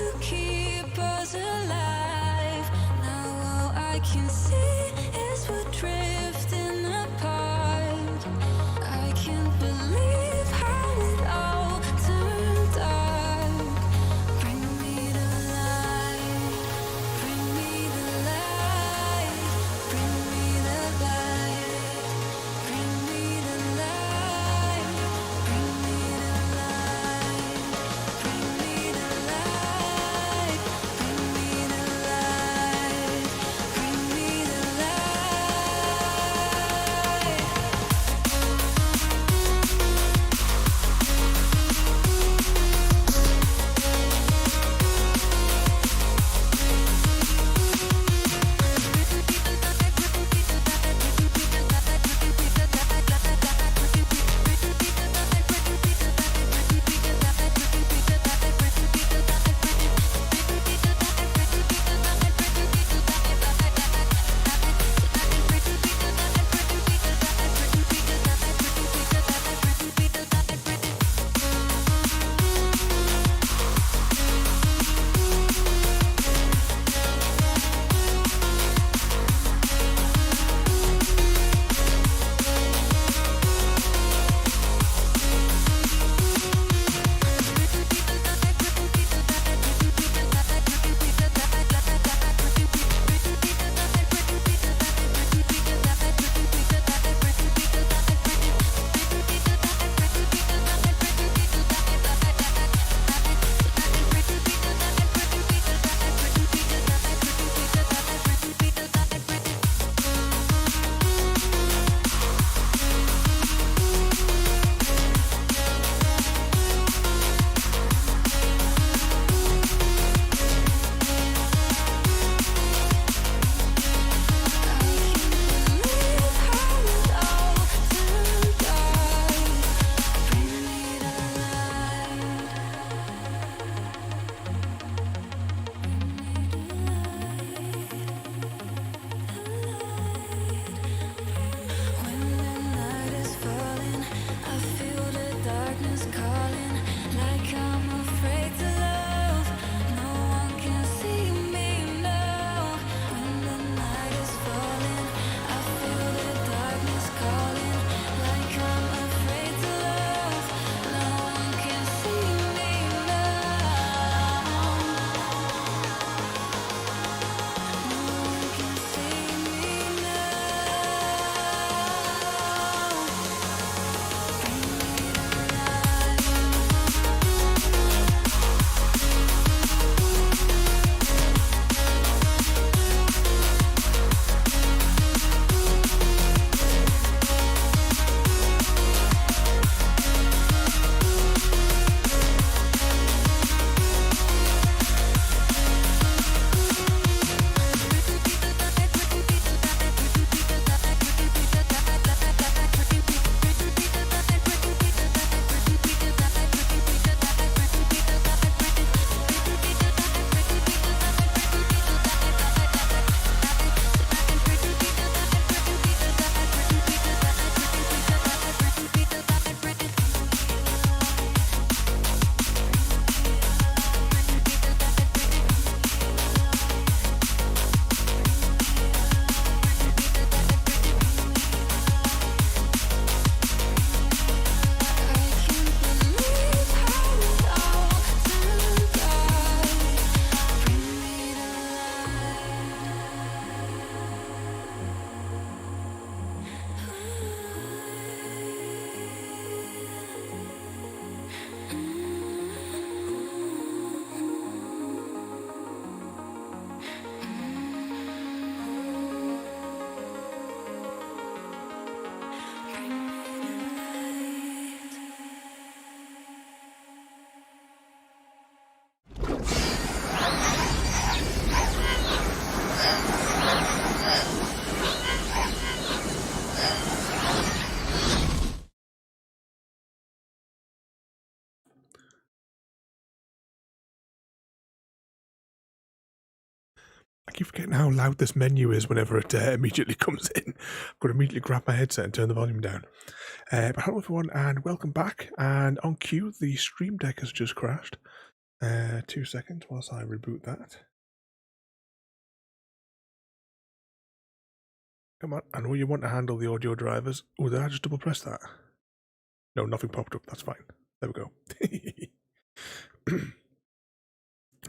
to keep us alive. Now all I can see is we're drifting apart. I can't believe how it all turned dark. Bring me the light, bring me the light, bring me the light, bring me the light, bring me the light, bring me the light, bring me the light, bring me the light. When the night is falling, I feel the darkness calling, like I'm afraid to love. No one can see me now. When the night is falling, I feel the darkness calling, like I'm afraid to love. No one can see me now. No one can see me now. Bring me the I keep forgetting how loud this menu is whenever it immediately comes in. I've got to immediately grab my headset and turn the volume down. But hello everyone and welcome back. And on cue, the Stream Deck has just crashed. 2 seconds whilst I reboot that. Come on, I know you want to handle the audio drivers. Oh, did I just double press that? No, nothing popped up. That's fine. There we go.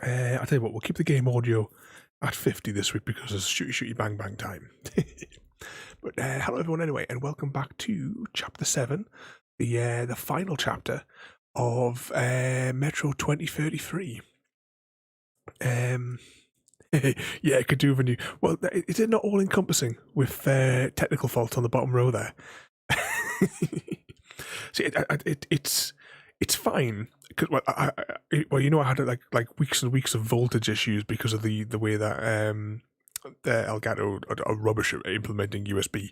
I'll tell you what, we'll keep the game audio at 50 this week because it's shooty bang bang time. But hello everyone anyway, and welcome back to Chapter 7, the final chapter of Metro 2033. Yeah, it could do with a new... Well, is it not all-encompassing with technical faults on the bottom row there? See, it's fine. Cause, well, you know, I had like weeks and weeks of voltage issues because of the way that Elgato are rubbish at implementing USB.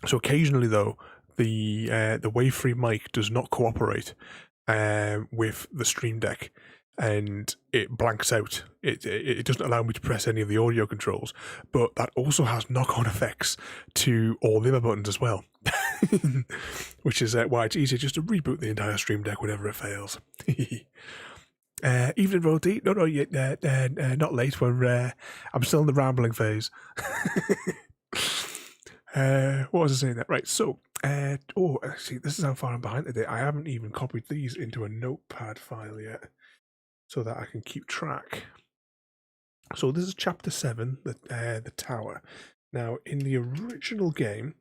So occasionally, though, the wave-free mic does not cooperate with the Stream Deck, and it blanks out. It doesn't allow me to press any of the audio controls, but that also has knock-on effects to all the other buttons as well. Which is why it's easier just to reboot the entire Stream Deck whenever it fails. Evening, Roti. No, not late. I'm still in the rambling phase. What was I saying? That right. So, actually, this is how far I'm behind today. I haven't even copied these into a notepad file yet, so that I can keep track. So this is Chapter 7, the Tower. Now, in the original game,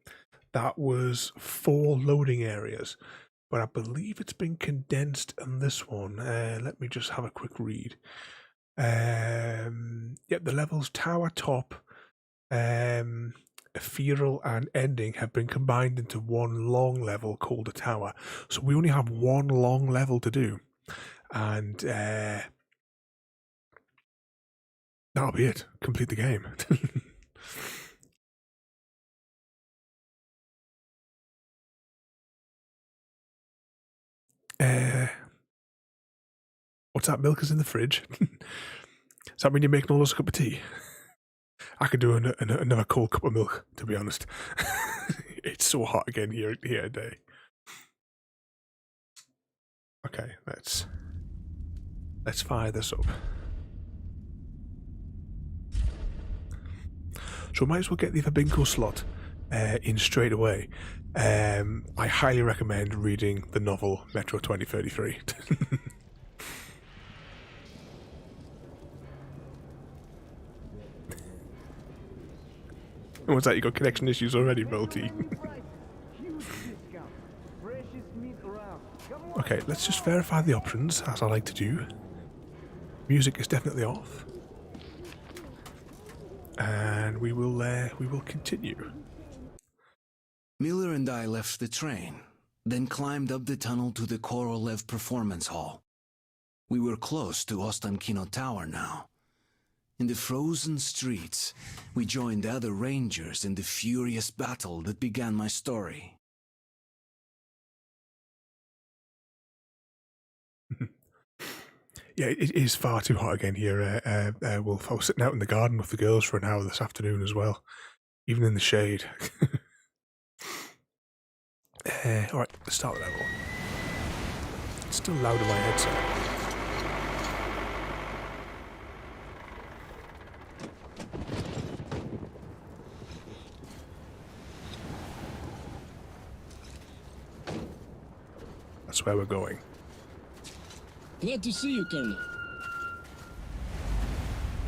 that was 4 loading areas, but I believe it's been condensed in this one. Let me just have a quick read. Yep, the levels Tower, Top, Ethereal and Ending have been combined into one long level called a Tower. So we only have one long level to do, and that'll be it. Complete the game. What's that? Milk is in the fridge. Does that mean you're making all us a cup of tea? I could do another cold cup of milk, to be honest. It's so hot again here today. Okay, let's fire this up. So we might as well get the Fabinko slot in straight away. I highly recommend reading the novel Metro 2033. What's that? You got connection issues already, Volty? Okay, let's just verify the options, as I like to do. Music is definitely off, and we will continue. Miller and I left the train, then climbed up the tunnel to the Korolev Performance Hall. We were close to Ostankino Tower now. In the frozen streets, we joined the other rangers in the furious battle that began my story. Yeah, it is far too hot again here, Wolf. I was sitting out in the garden with the girls for an hour this afternoon as well, even in the shade. Alright, let's start with level. It's still loud in my headset. That's where we're going. Glad to see you, Colonel.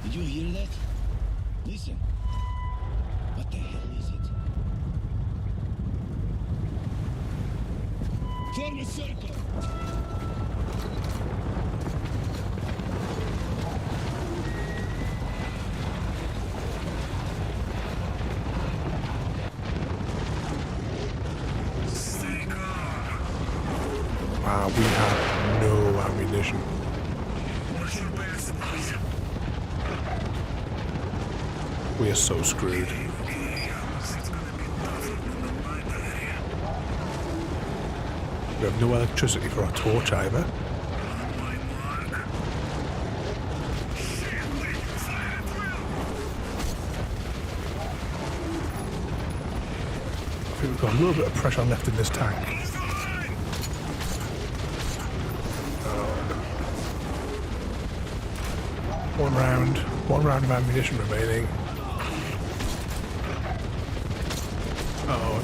Did you hear that? Listen. What the hell is it? Form a circle! Wow, we have no ammunition. We are so screwed. We have no electricity for our torch either. I think we've got a little bit of pressure left in this tank. Oh no. One round of ammunition remaining. Oh,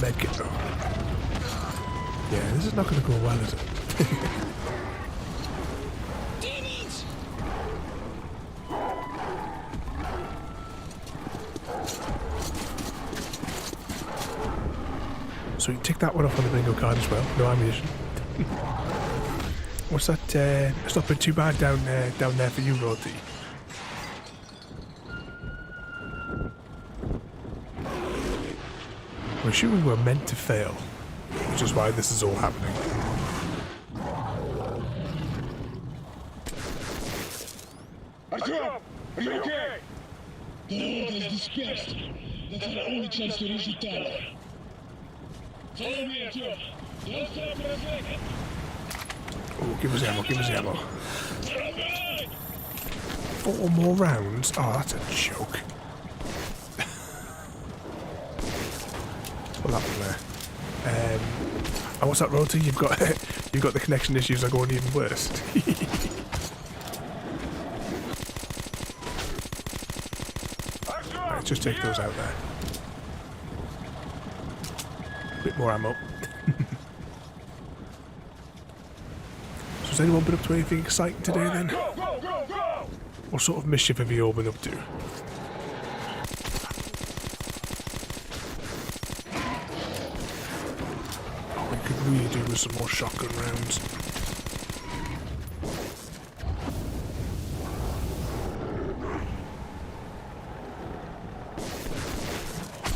no. Medkit. Oh. Yeah, this is not going to go well, is it? So you tick that one off on the bingo card as well. No ammunition. What's that? It's not been too bad down there for you, Roti. We're assuming we're meant to fail, which is why this is all happening. Artyom, are you okay? The road has dispersed. That's our only chance to reach the tower. Follow me, Artyom. Don't stop for a second. Oh, give us ammo, give us ammo. 4 more rounds? Oh, that's a joke. Put that one there. And what's that, Roti? You've got the connection issues are going even worse. Right, just take those out there. Bit more ammo. So has anyone been up to anything exciting today then? What sort of mischief have you all been up to? We could really do with some more shotgun rounds.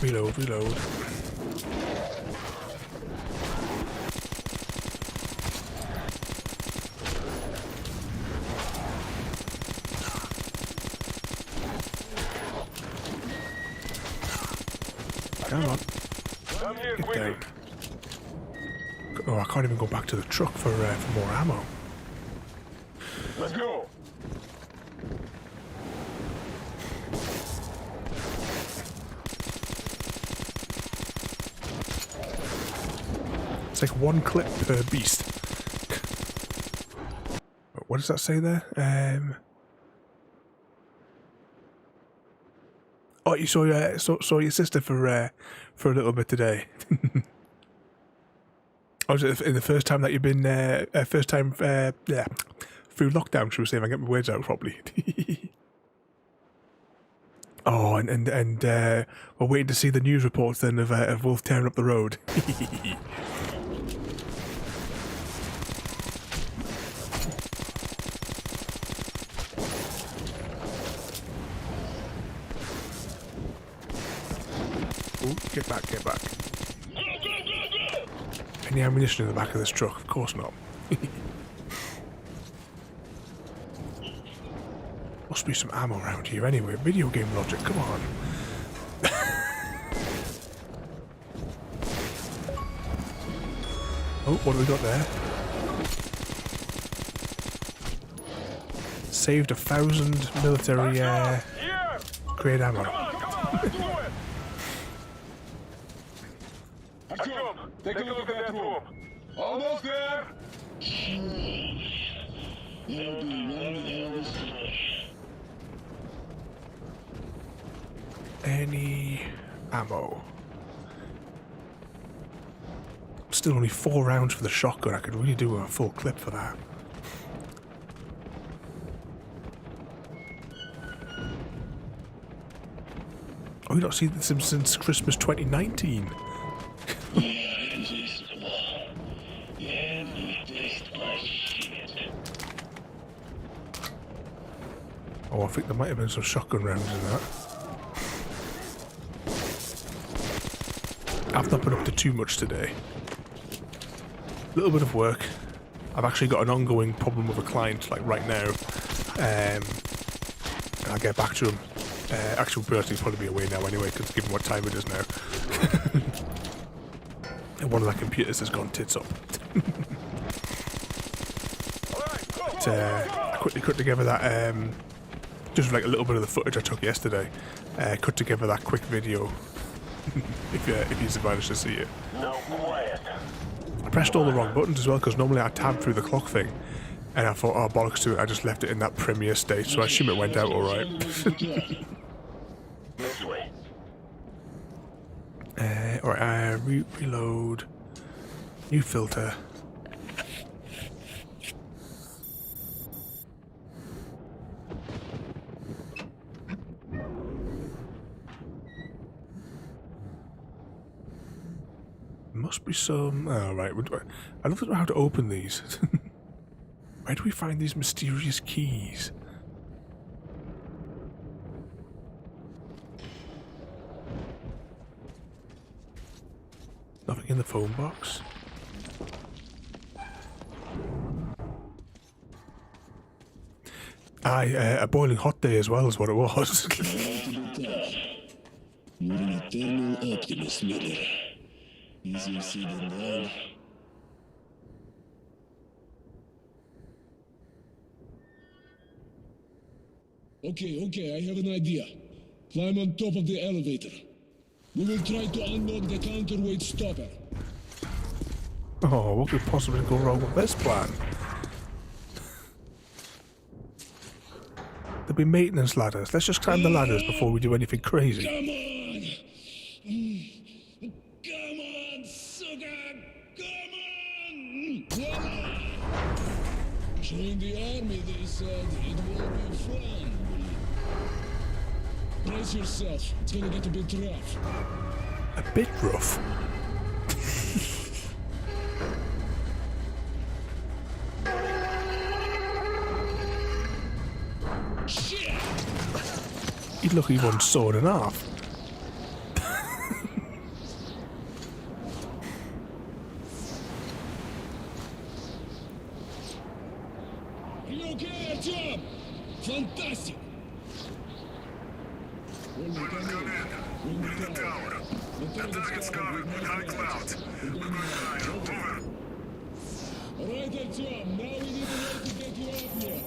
Reload, reload. Come on. Get down. Oh, I can't even go back to the truck for more ammo. Let's go. It's like 1 clip per beast. What does that say there? Oh, you saw your sister for a little bit today. Oh, was it the first time that you've been first time through lockdown? Should we say if I get my words out properly? Oh, and we're waiting to see the news reports then of Wolf tearing up the road. Ooh, get back, get back. Any ammunition in the back of this truck? Of course not. Must be some ammo around here anyway. Video game logic, come on. Oh, what have we got there? Saved 1,000 military grade ammo. Artyom, take a look at that room. Almost there. Any ammo? Still only 4 rounds for the shotgun. I could really do a full clip for that. Oh, you not seen this since Christmas 2019? Oh, I think there might have been some shotgun rounds in that. I've not been up to too much today. A little bit of work. I've actually got an ongoing problem with a client, like right now. And I'll get back to him. Actual person will probably be away now anyway, because given what time it is now. And one of the computers has gone tits up. But, I quickly cut together that, just like a little bit of the footage I took yesterday. Cut together that quick video if he's managed to see it. Now quiet. I pressed all the wrong buttons as well, because normally I tab through the clock thing, and I thought, oh bollocks to it, I just left it in that premiere state, so I assume it went out alright. This way. Alright, reload. New filter. Must be some... Oh, right. I don't know how to open these. Where do we find these mysterious keys? Nothing in the phone box. A boiling hot day as well is what it was. You're an eternal optimist, Miller. Easier said than done. Okay, I have an idea. Climb on top of the elevator. We will try to unlock the counterweight stopper. Oh, what could possibly go wrong with this plan? There'll be maintenance ladders. Let's just climb the ladders before we do anything crazy. Come on! Come on, sugar! Come on! Voila! Join the army, they said. It will be fun. Brace yourself. It's gonna get a bit rough. A bit rough? Shit! You'd look even sawn in half. Are you okay, Artyom? Fantastic! Come in. We're in the tower. The target's covered with high clouds. We're going high. Over. Alright, Artyom, now we need a way to get you up here.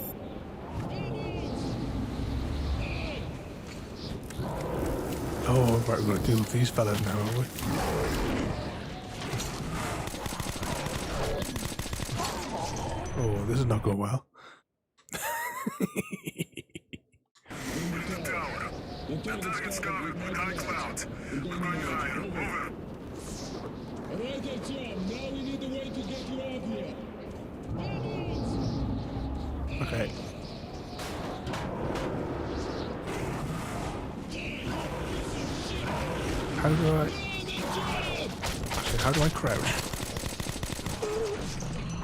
Oh, right, we're gonna deal with these fellas now, aren't we? Oh, this is not going well. The target's covered with high clouds. We're going higher. Over. Alright, Artyom, now we need a way to get you up here. Okay. How do I... Actually, how do I crouch?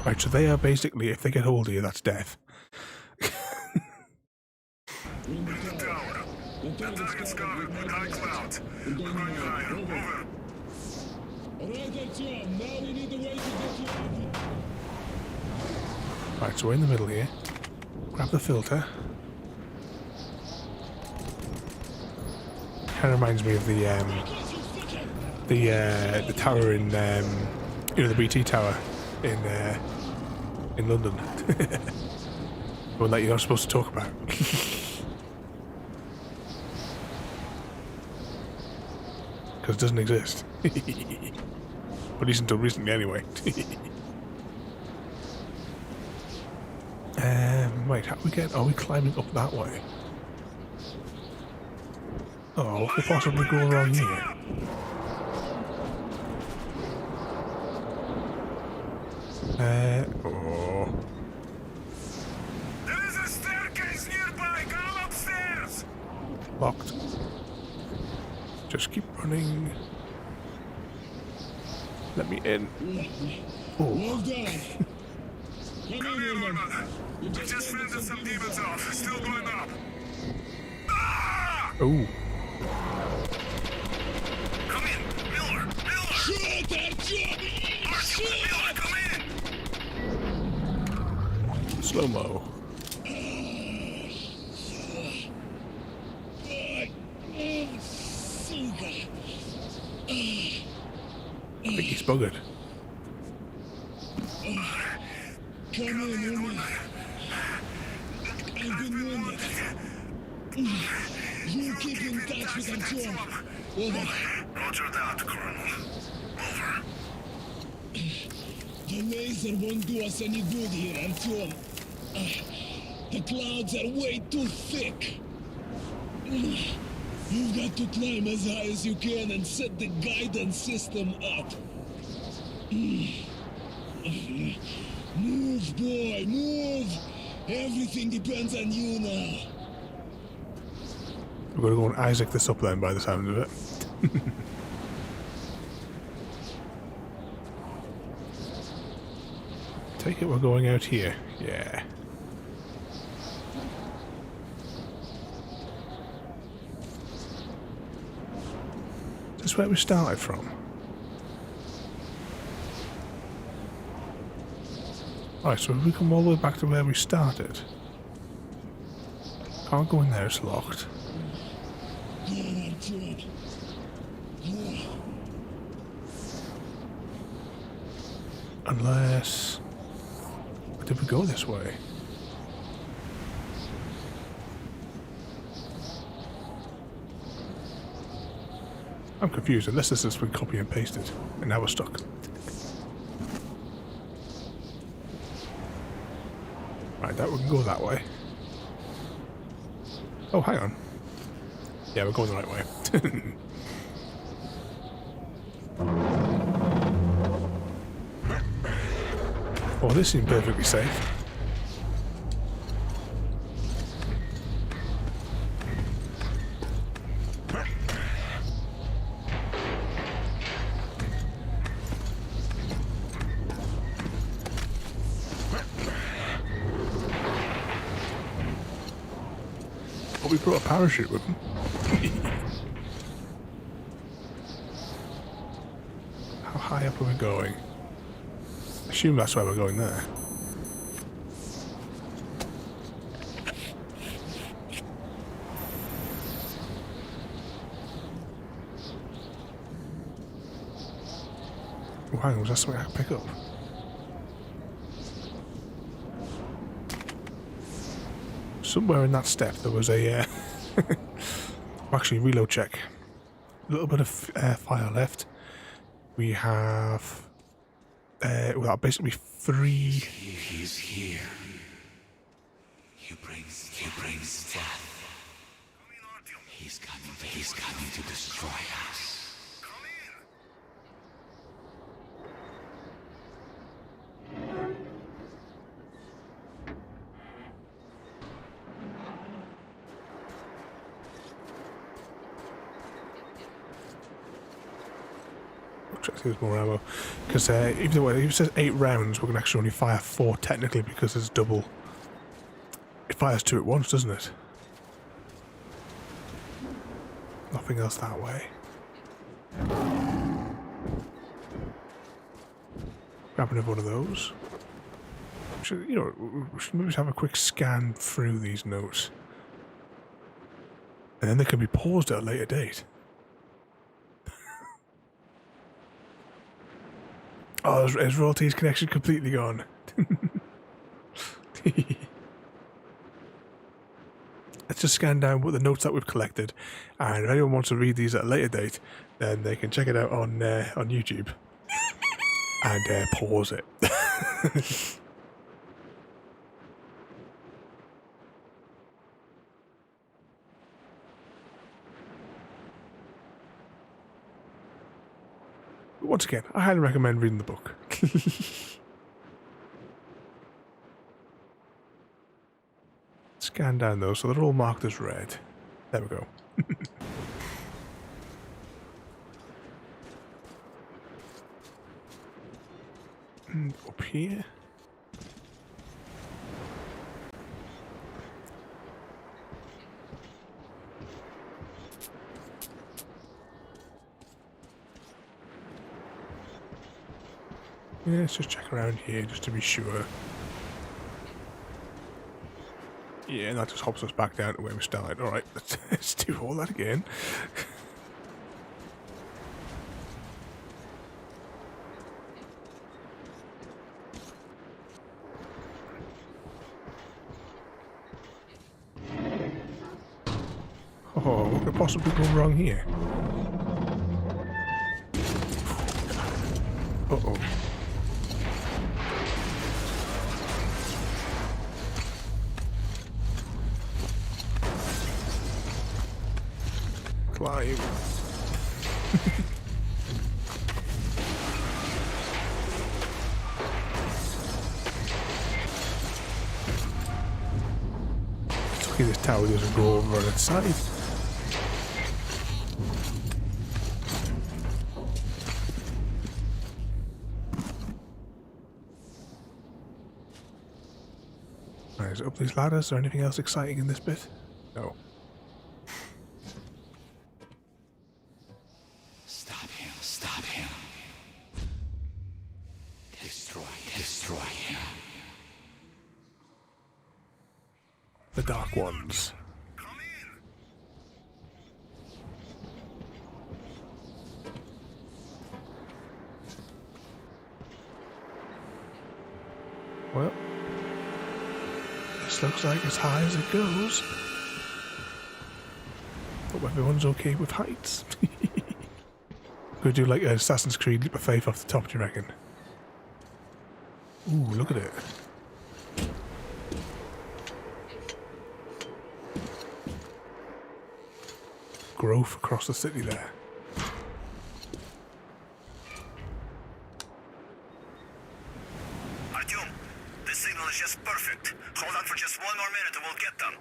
Right, so they are basically, if they get hold of you, that's death. In the tower. The target's covered with high clouds. We're going higher. Over. Alright, Artyom, now we need a way to get you up here. Right, so we're in the middle here. Grab the filter. Kind of reminds me of the tower in you know, the BT tower in London. The one that you're not supposed to talk about. Because it doesn't exist. At least until recently anyway. Wait, how do we get... Are we climbing up that way? Oh, what could possibly go wrong here? Oh. There is a staircase nearby. Go upstairs. Locked. Just keep running. Let me in. Oh. Well done. Come Come in, here, Norman. Norman. You We just fended some demons off. Still going up. Ah! Oh. Come in, Miller. Miller. Shoot, Artyom! Miller, come in. Slow-mo. I think he's buggered. Come in, Norman. I've been wounded. You keep in touch with Artyom. Over. Roger that, Colonel. Over. The laser won't do us any good here, Artyom. The clouds are way too thick. You've got to climb as high as you can and set the guidance system up. Move, boy, move! Everything depends on you now. We're going to go and Isaac this up then by the sound of it. Take it we're going out here. Yeah. Is this where we started from? Alright, so if we come all the way back to where we started. Can't go in there, it's locked. Go, Artyom. Go. Unless... Did we go this way? I'm confused, unless this has been copy and pasted, and now we're stuck. Right, that we can go that way. Oh, hang on. Yeah, we're going the right way. Oh, this seems perfectly safe. Oh, we brought a parachute with him. How high up are we going? Assume that's where we're going there. Oh, hang on, was that something I could pick up? Somewhere in that step there was a... actually, reload check. A little bit of fire left. We have... well, basically 3... He's here. He brings death. He's coming to destroy us. There's more ammo. Because even though if it says 8 rounds, we can actually only fire 4 technically because it's double. It fires 2 at once, doesn't it? Nothing else that way. Grab another one of those. Should, you know, we should maybe just have a quick scan through these notes. And then they can be paused at a later date. Oh, is Royalty's connection completely gone? Let's just scan down with the notes that we've collected, and if anyone wants to read these at a later date, then they can check it out on YouTube and pause it. Once again, I highly recommend reading the book. Scan down those, so they're all marked as red. There we go. And up here. Yeah, let's just check around here just to be sure. Yeah, and that just hops us back down to where we started. Alright, let's do all that again. Oh, what could possibly go wrong here? Uh-oh. Climb. It's lucky this tower doesn't go over on its side. Right, is it up these ladders or anything else exciting in this bit? No. Stop him, stop him. Destroy him. The Dark Ones. Come in. Well, this looks like as high as it goes. Hope everyone's okay with heights. Could do like an Assassin's Creed leap of faith off the top, do you reckon? Ooh, look at it. Growth across the city there. Artyom, this signal is just perfect. Hold on for just 1 more minute and we'll get them.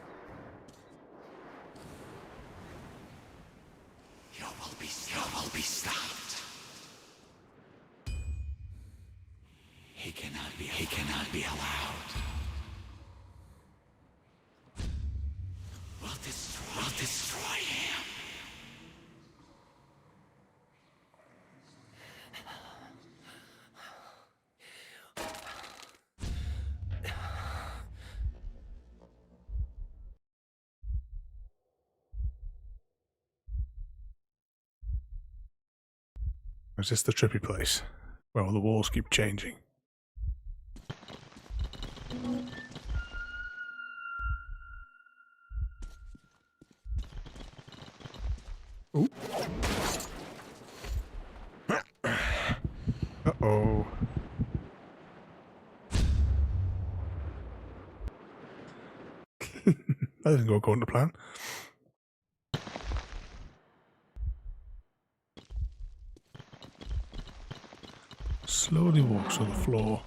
You will be stopped. He cannot be allowed. We'll destroy him. Or is this the trippy place where all the walls keep changing? Ooh. Uh-oh. That didn't go according to plan. Slowly walks on the floor.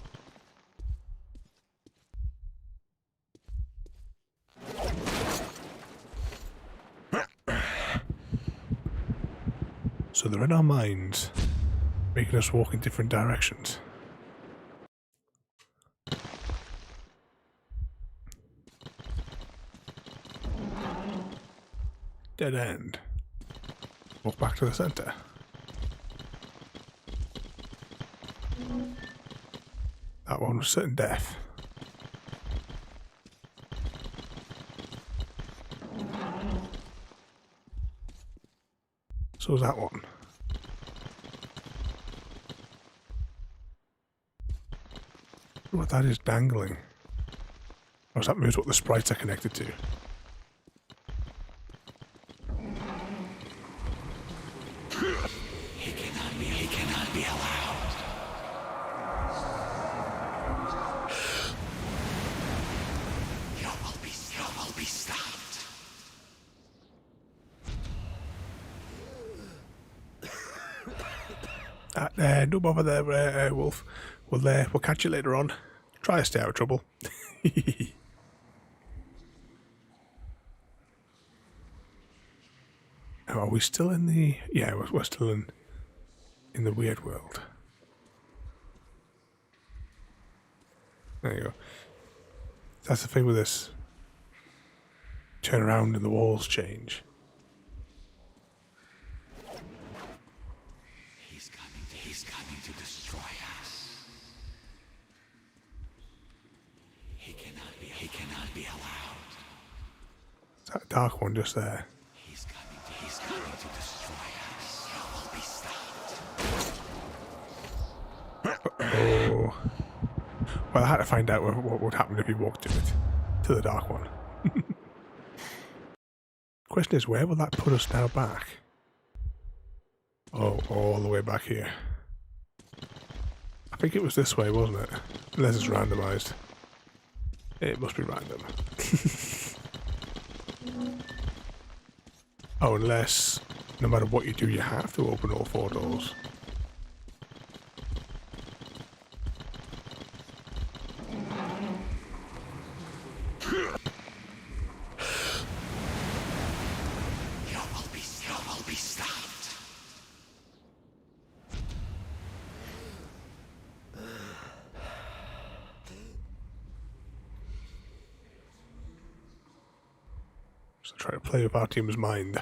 So they're in our minds, making us walk in different directions. Dead end. Walk back to the center. That one was certain death. So was that one. What that is dangling. Or that moves what the sprites are connected to. He cannot be allowed. You will be stopped. Don't bother there, Wolf. We'll catch you later on. Try to stay out of trouble. Are we still in the... Yeah, we're still in the weird world. There you go. That's the thing with this. Turn around and the walls change. He's coming to destroy us. He cannot be allowed. Is that dark one just there? He's coming to destroy us. You will be stopped. Oh. Well, I had to find out what would happen if you walked to it. To the dark one. Question is, where will that put us now back? Oh, all the way back here. think it was this way, wasn't it? Unless it's randomised. It must be random. Oh, unless no matter what you do, you have to open all 4 doors. So try to play with our team's mind.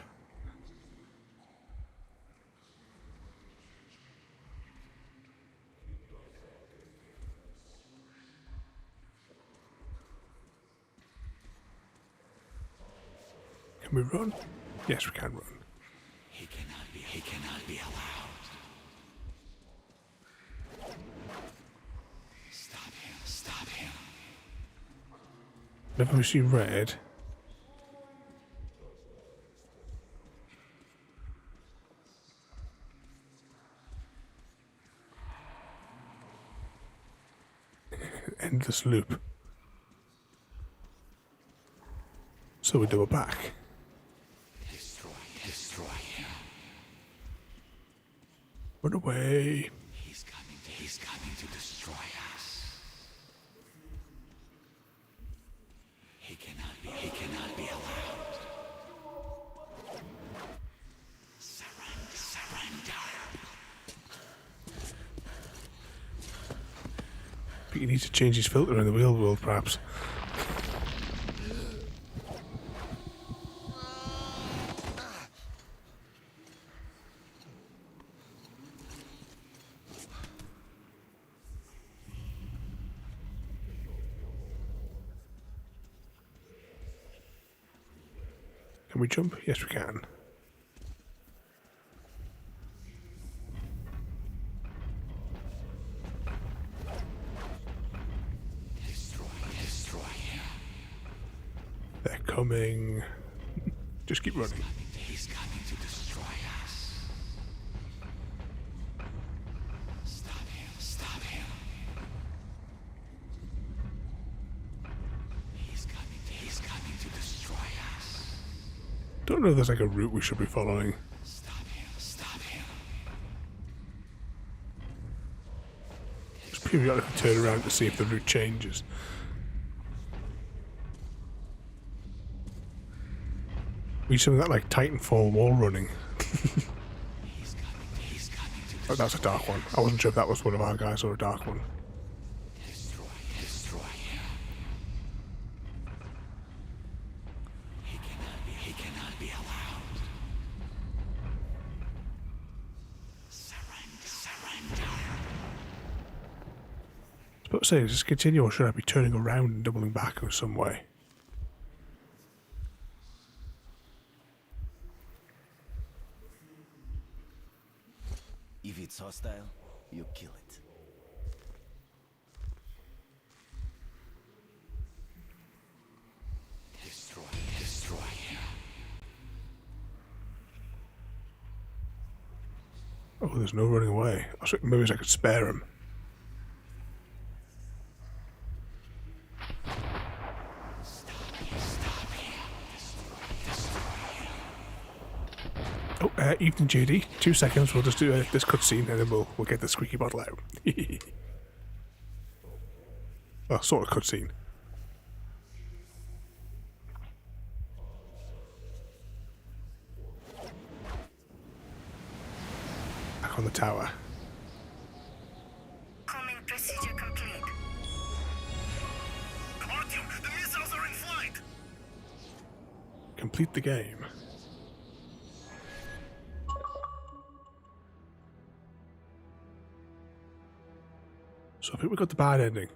Can we run? Yes, we can run. He cannot be allowed. Stop him. Whenever we see red, endless loop. So we double back. Destroy him. Run away. He's coming to destroy us. He cannot be allowed. Surrender. But he needs to change his filter in the real world, perhaps. Can we jump? Yes, we can. Destroy him. They're coming. Just keep running. He's coming to destroy us. Stop him. He's coming to destroy us. Don't know if there's like a route we should be following. Stop him. Just periodically turn around to see if the route changes. We something that like Titanfall wall running. He's coming to Oh, that's a dark one. I wasn't sure if that was one of our guys or a dark one. destroy him. He cannot be allowed. Surrender. I was about to say, does this continue or should I be turning around and doubling back in some way? If it's hostile, you kill it. Destroy him. Oh, there's no running away. I was thinking maybe I could spare him. Oh, evening, JD. 2 seconds. We'll just do this cutscene and then we'll get the squeaky bottle out. Well, sort of cutscene. Back on the tower. Homing procedure complete. Artyom, the missiles are in flight! Complete the game. So I think we got the bad ending.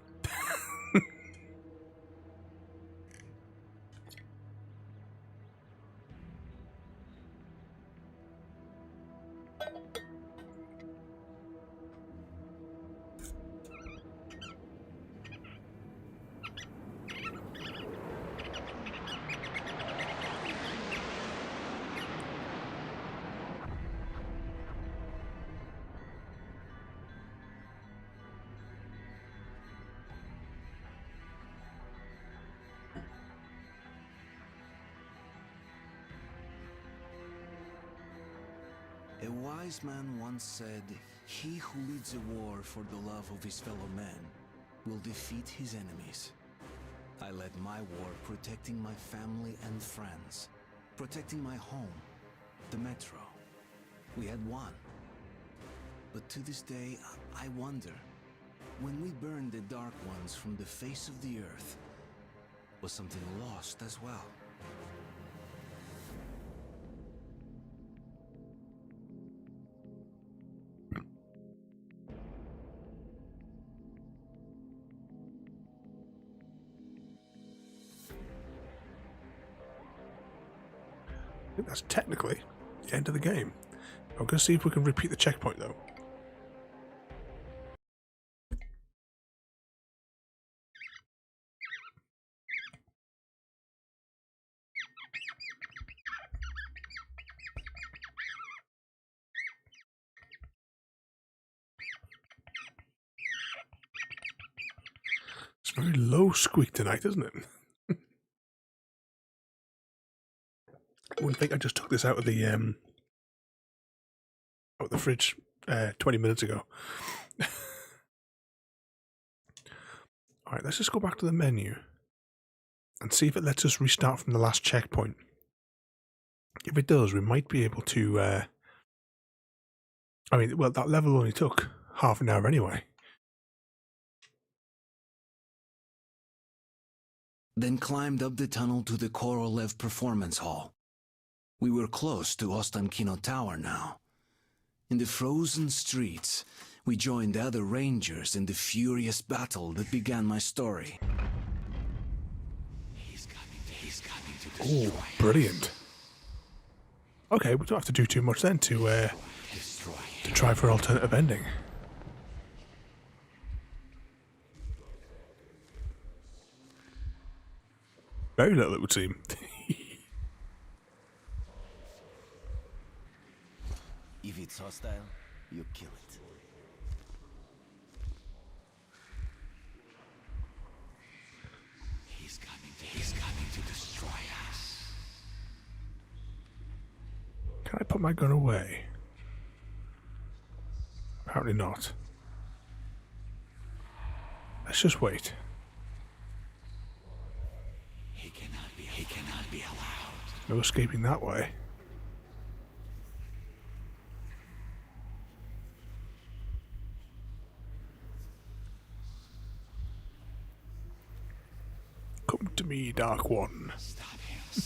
A wise man once said, "He who leads a war for the love of his fellow men will defeat his enemies." I led my war protecting my family and friends, protecting my home, the metro. We had won. But to this day, I wonder, when we burned the Dark Ones from the face of the earth, was something lost as well? I think that's technically the end of the game. I'm going to see if we can repeat the checkpoint though. It's very low squeak tonight, isn't it? I wouldn't think I just took this out of the fridge 20 minutes ago. Alright, let's just go back to the menu and see if it lets us restart from the last checkpoint. If it does, we might be able to... well, that level only took half an hour anyway. Then climbed up the tunnel to the Korolev Performance Hall. We were close to Ostankino Tower now. In the frozen streets, we joined the other rangers in the furious battle that began my story. He's coming to destroy Oh, brilliant. Okay, we don't have to do too much then to try for an alternative ending. Very little, it would seem. If it's hostile, you kill it. He's coming to destroy us. Can I put my gun away? Apparently not. Let's just wait. He cannot be allowed. No escaping that way. Come to me, Dark One. Stop him. He'll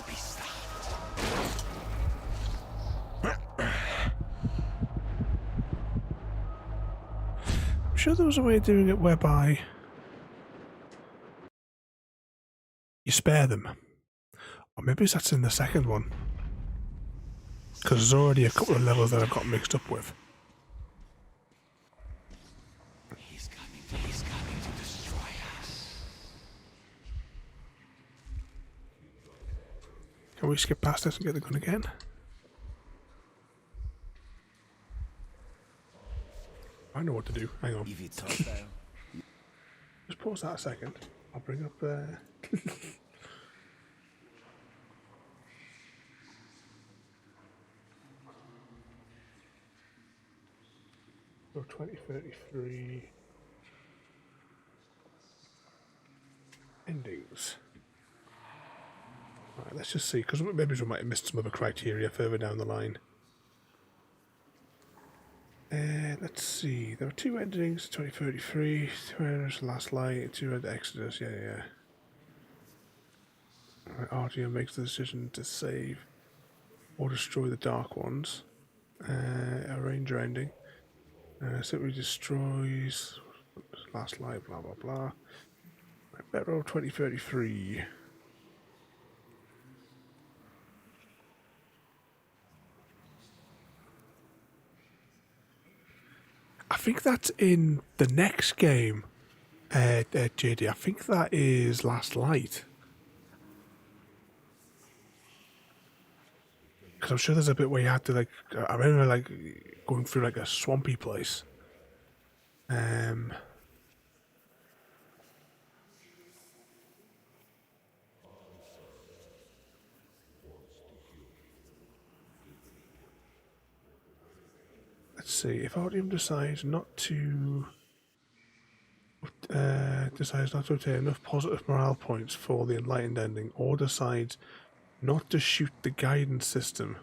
be stopped. I'm sure there was a way of doing it whereby you spare them. Or maybe that's in the second one. Because there's already a couple of levels that I've got mixed up with. He's coming to destroy us. Can we skip past this and get the gun again? I know what to do. Hang on. If it's hostile, Just pause that a second. I'll bring up So 2033 endings. Right, let's just see, because maybe we might have missed some other criteria further down the line. Let's see, there are 2 endings, 2033, 2 endings, Last Light, 2 endings, Exodus, yeah. Right, RGM makes the decision to save or destroy the Dark Ones. A Ranger ending. Simply destroys Last Light, blah blah blah. Right, better roll 2033. I think that's in the next game, JD. I think that is Last Light. because I'm sure there's a bit where you had to like. I remember like going through like a swampy place. Let's see. If Artyom decides not to obtain enough positive morale points for the enlightened ending, or decides not to shoot the guidance system,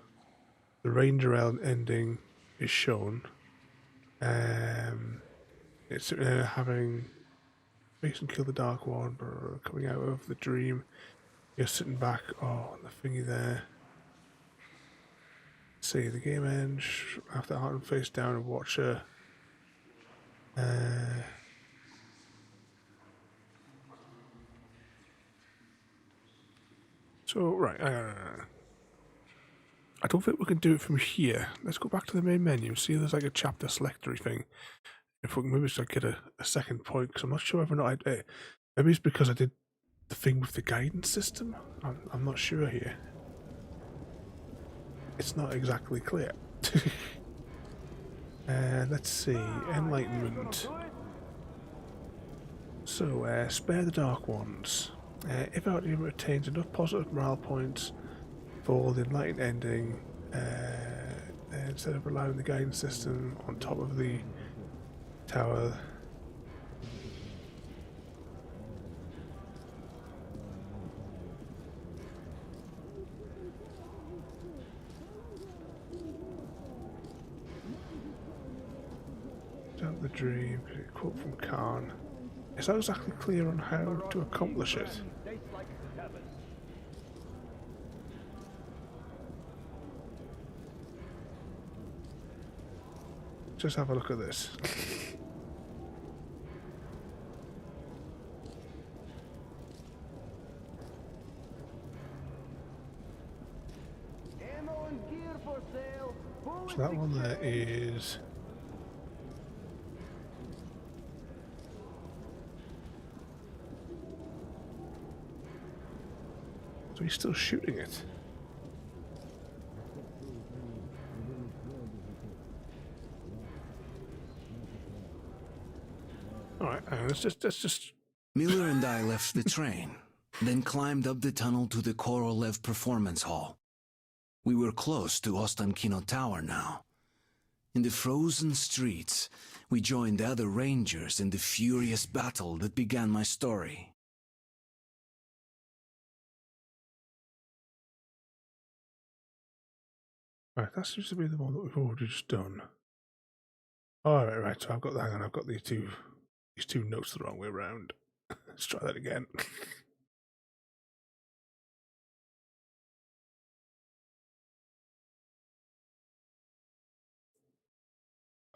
the ranger ending is shown. It's having face and kill the dark one, coming out of the dream. You're sitting back. Oh, the thingy there. See the game ends after Artyom face down and watch her. So, right, I don't think we can do it from here. Let's go back to the main menu. See, there's like a chapter selectory thing. If we can maybe just get a second point, because I'm not sure whether or not maybe it's because I did the thing with the guidance system. I'm not sure here. It's not exactly clear. Let's see, enlightenment. So, spare the dark ones. If Artyom retains enough positive morale points for the enlightened ending, instead of allowing the guidance system on top of the tower. Down the dream, quote from Khan. Is that exactly clear on how to accomplish it? Just have a look at this. So that one there is... So he's still shooting it. Alright, let's just... Miller and I left the train, then climbed up the tunnel to the Korolev Performance Hall. We were close to Ostankino Tower now. In the frozen streets, we joined the other rangers in the furious battle that began my story. Right, that seems to be the one that we've already just done. Alright, right, so I've got that, hang on, I've got these two notes the wrong way around. Let's try that again.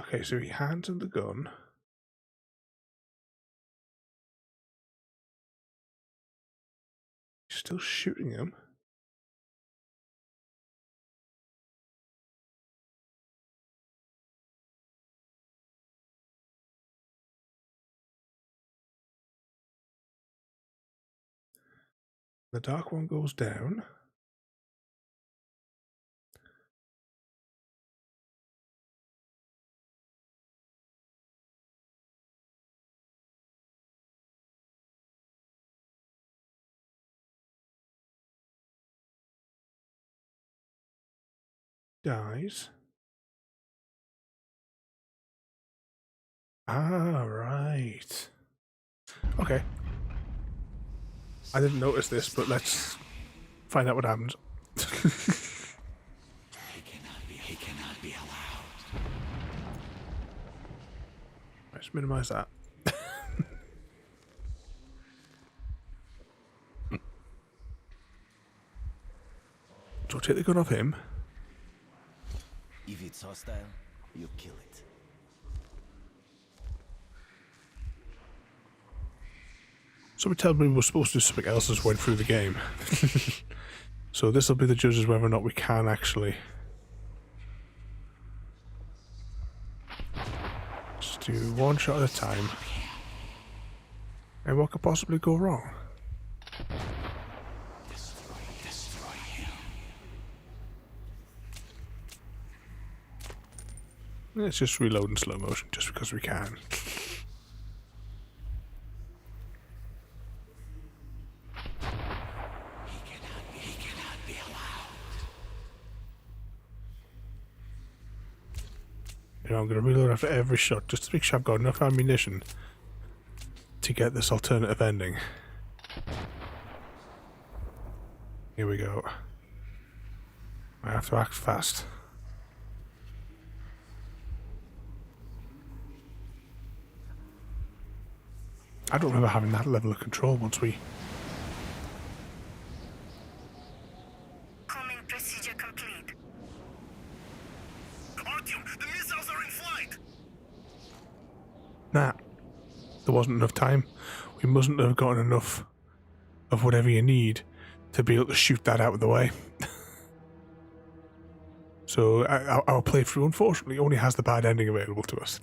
Okay, so he hands him the gun. He's still shooting him. The dark one goes down. Dies. Ah, right. Okay. I didn't notice this, but let's find out what happens. He cannot be allowed. Let's minimize that. So take the gun off him. If it's hostile, you kill it. Somebody told me we were supposed to do something else as went through the game. So this will be the judges whether or not we can actually just do one shot at a time. And what could possibly go wrong? Destroy him. Let's just reload in slow motion just because we can. You know, I'm going to reload after every shot just to make sure I've got enough ammunition to get this alternative ending. Here we go. I have to act fast. I don't remember having that level of control once we... Homing procedure complete. Artyom, the missiles are in flight! Nah. There wasn't enough time. We mustn't have gotten enough of whatever you need to be able to shoot that out of the way. So our playthrough, unfortunately, only has the bad ending available to us.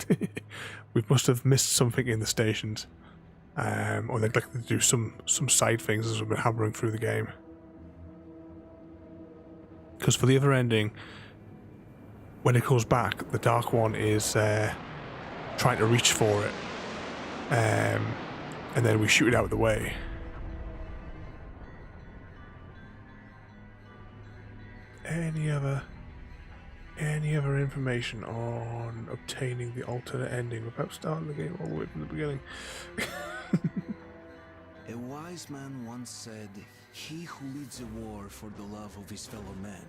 We must have missed something in the stations. Or they'd like to do some side things as we've been hammering through the game. Because for the other ending, when it goes back, the Dark One is trying to reach for it. And then we shoot it out of the way. Any other information on obtaining the alternate ending without starting the game all the way from the beginning? A wise man once said, "He who leads a war for the love of his fellow men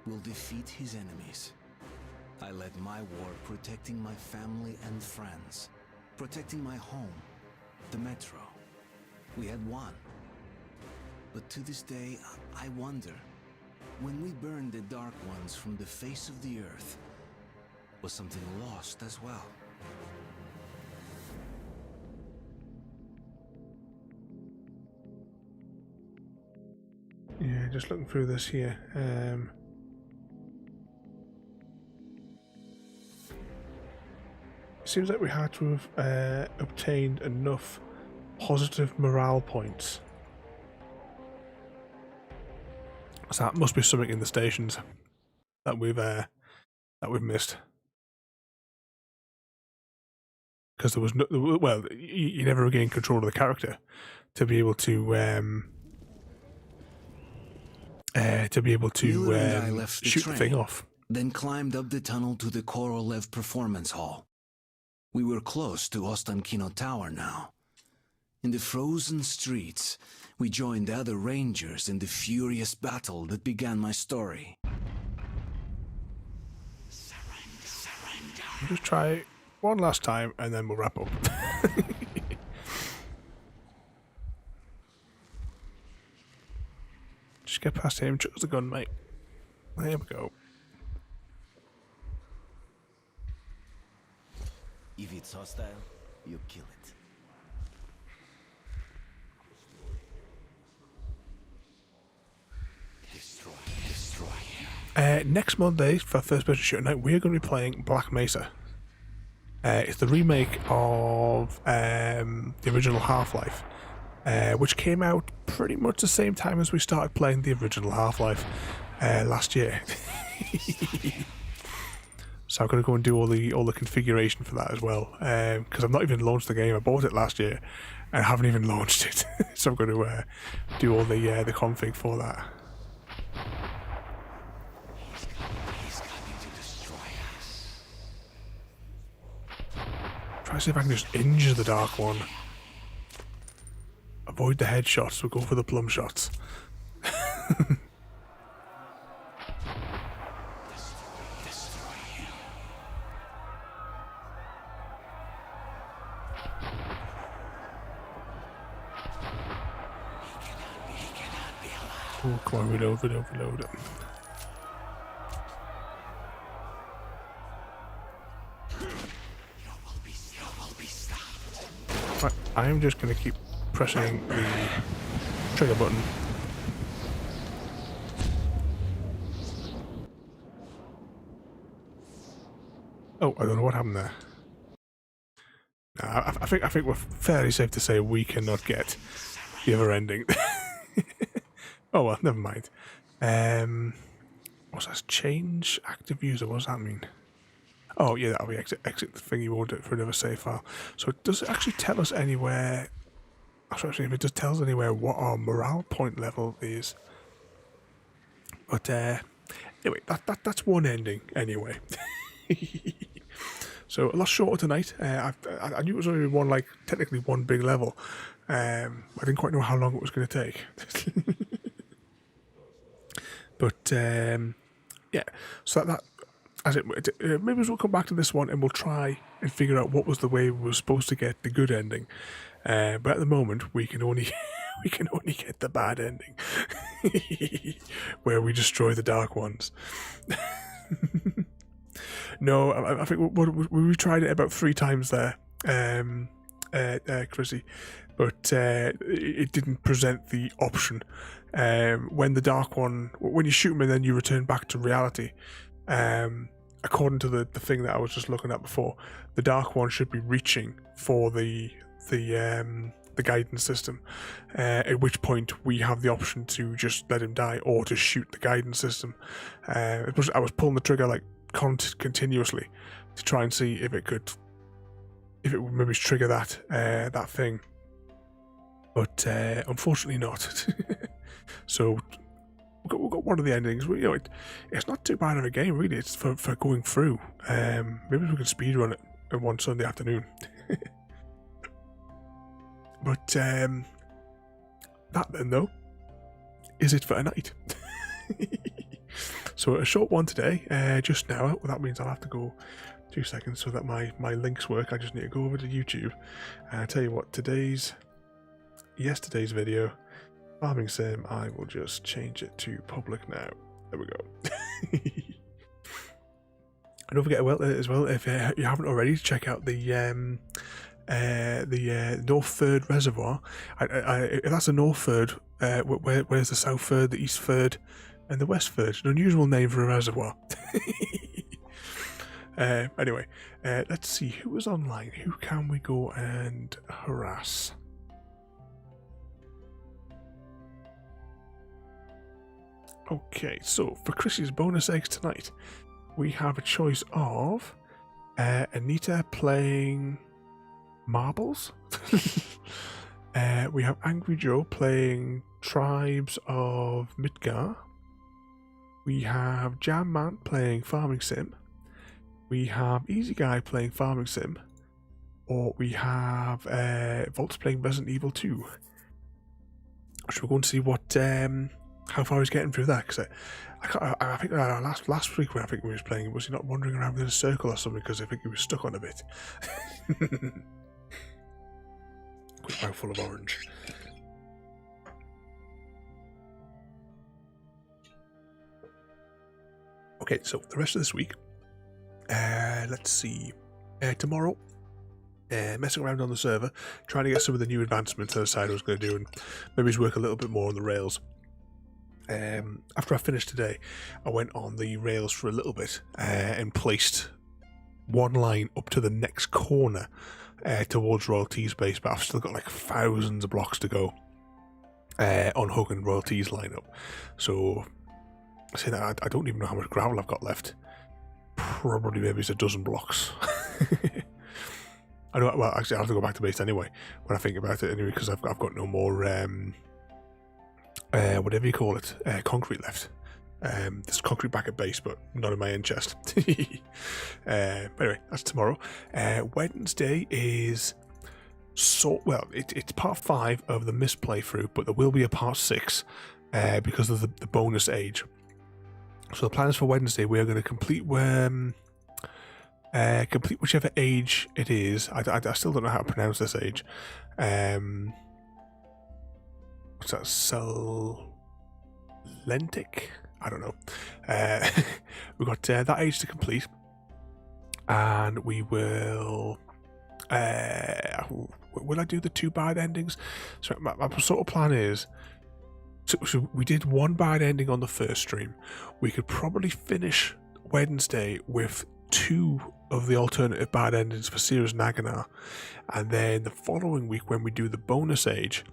will defeat his enemies." I led my war protecting my family and friends, protecting my home, the metro. We had won. But to this day, I wonder, when we burned the Dark Ones from the face of the earth, was something lost as well? Yeah, just looking through this here. It seems like we had to have obtained enough positive morale points. So that must be something in the stations that we've missed. Because there was no, well, you never regain control of the character to be able to Miller and I left the shoot the thing train, off. then climbed up the tunnel to the Korolev Performance Hall. We were close to Ostankino Tower now. In the frozen streets, we joined the other rangers in the furious battle that began my story. We'll just try one last time and then we'll wrap up. Just get past him, chuck the gun, mate. There we go. If it's hostile, you kill it. Next Monday, for First Person Shooter Night, we're going to be playing Black Mesa. It's the remake of the original Half-Life, which came out pretty much the same time as we started playing the original Half-Life last year. So I'm going to go and do all the configuration for that as well, because I've not even launched the game. I bought it last year and I haven't even launched it. So I'm going to do all the config for that. Try to see if I can just injure the Dark One. Avoid the headshots, we'll go for the plum shots. Oh, come on, reload it. Right, I'm just going to keep pressing the trigger button. Oh, I don't know what happened there. No, I think we're fairly safe to say we cannot get the other ending. Oh well, never mind. What's that? Change active user. What does that mean? Oh yeah, that'll be exit the thing. You won't do it for another save file. So does it actually tell us anywhere? Actually, if it does tell us anywhere what our morale point level is. But anyway, that's one ending anyway. So a lot shorter tonight. I knew it was only technically one big level. I didn't quite know how long it was going to take. But yeah, so that as it maybe we'll come back to this one and we'll try and figure out what was the way we were supposed to get the good ending. But at the moment, we can only get the bad ending, where we destroy the dark ones. No, I think we tried it about 3 times there, Chrissy, but it didn't present the option. When the dark one, when you shoot him and then you return back to reality, according to the thing that I was just looking at before, the dark one should be reaching for the guidance system, at which point we have the option to just let him die or to shoot the guidance system. I was pulling the trigger like continuously to try and see if it would maybe trigger that thing, but unfortunately not. So we've got one of the endings. It's not too bad of a game really. It's for going through. Maybe we can speedrun it in one Sunday afternoon. But that then though is it for tonight. So a short one today, just now. Well, that means I'll have to go 2 seconds so that my links work. I just need to go over to YouTube and tell you what, yesterday's video, Farming Sim, I will just change it to public now. There we go. And don't forget as well, if you haven't already, check out the North Third Reservoir. If that's the North Third, where's the South Third, the East Third, and the West Third? An unusual name for a reservoir. Anyway, let's see who is online. Who can we go and harass? Okay, so for Chrissy's bonus eggs tonight, we have a choice of Anita playing Marbles. We have Angry Joe playing Tribes of Midgar. We have Jam Man playing Farming Sim. We have Easy Guy playing Farming Sim. Or we have Volts playing Resident Evil 2. So we're going to see what how far he's getting through that. Because I think last week when I think we was playing, was he not wandering around in a circle or something? Because I think he was stuck on a bit. Quick mouthful of orange. Okay, so the rest of this week, let's see. Tomorrow, messing around on the server, trying to get some of the new advancements that I decided I was going to do, and maybe just work a little bit more on the rails. After I finished today, I went on the rails for a little bit and placed one line up to the next corner towards Royalties base, but I've still got like thousands of blocks to go on hooking Royalties lineup. So I say that I don't even know how much gravel I've got left. Probably maybe it's a dozen blocks. I know. Well, actually, I have to go back to base anyway when I think about it anyway, because I've got no more whatever you call it, concrete left. There's concrete back at base, but not in my end chest. Anyway, that's tomorrow. Wednesday is it's part 5 of the missed playthrough, but there will be a part 6 because of the bonus age. So the plans for Wednesday, we are going to complete whichever age it is. I still don't know how to pronounce this age. What's that? Lentic? I don't know. We've got that age to complete, and we will. Will I do the 2 bad endings? So my sort of plan is. So we did 1 bad ending on the first stream. We could probably finish Wednesday with 2 of the alternative bad endings for Sears Naganar, and then the following week when we do the bonus age,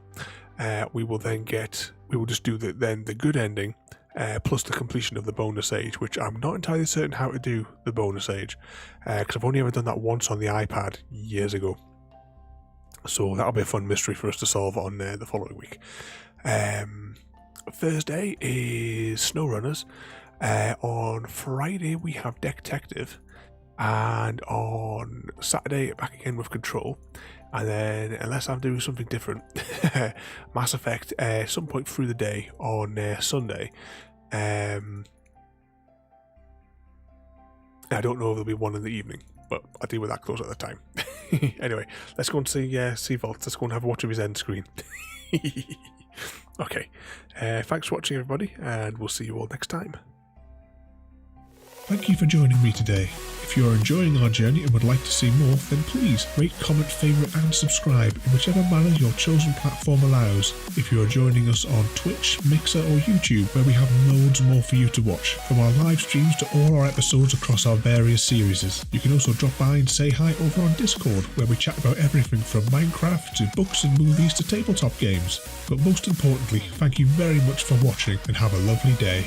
we will just do the good ending plus the completion of the bonus age, which I'm not entirely certain how to do the bonus age, because I've only ever done that once on the iPad years ago. So that'll be a fun mystery for us to solve on the following week. Thursday is SnowRunners. On Friday we have Detective, and on Saturday back again with Control, and then unless I'm doing something different, Mass Effect some point through the day on Sunday. I don't know if there'll be one in the evening, but I'll deal with that close at the time. Anyway, let's go and see Vault. Let's go and have a watch of his end screen. Okay, thanks for watching everybody, and we'll see you all next time. Thank you for joining me today. If you are enjoying our journey and would like to see more, then please rate, comment, favourite and subscribe in whichever manner your chosen platform allows. If you are joining us on Twitch, Mixer or YouTube, where we have loads more for you to watch, from our live streams to all our episodes across our various series. You can also drop by and say hi over on Discord, where we chat about everything from Minecraft to books and movies to tabletop games. But most importantly, thank you very much for watching and have a lovely day.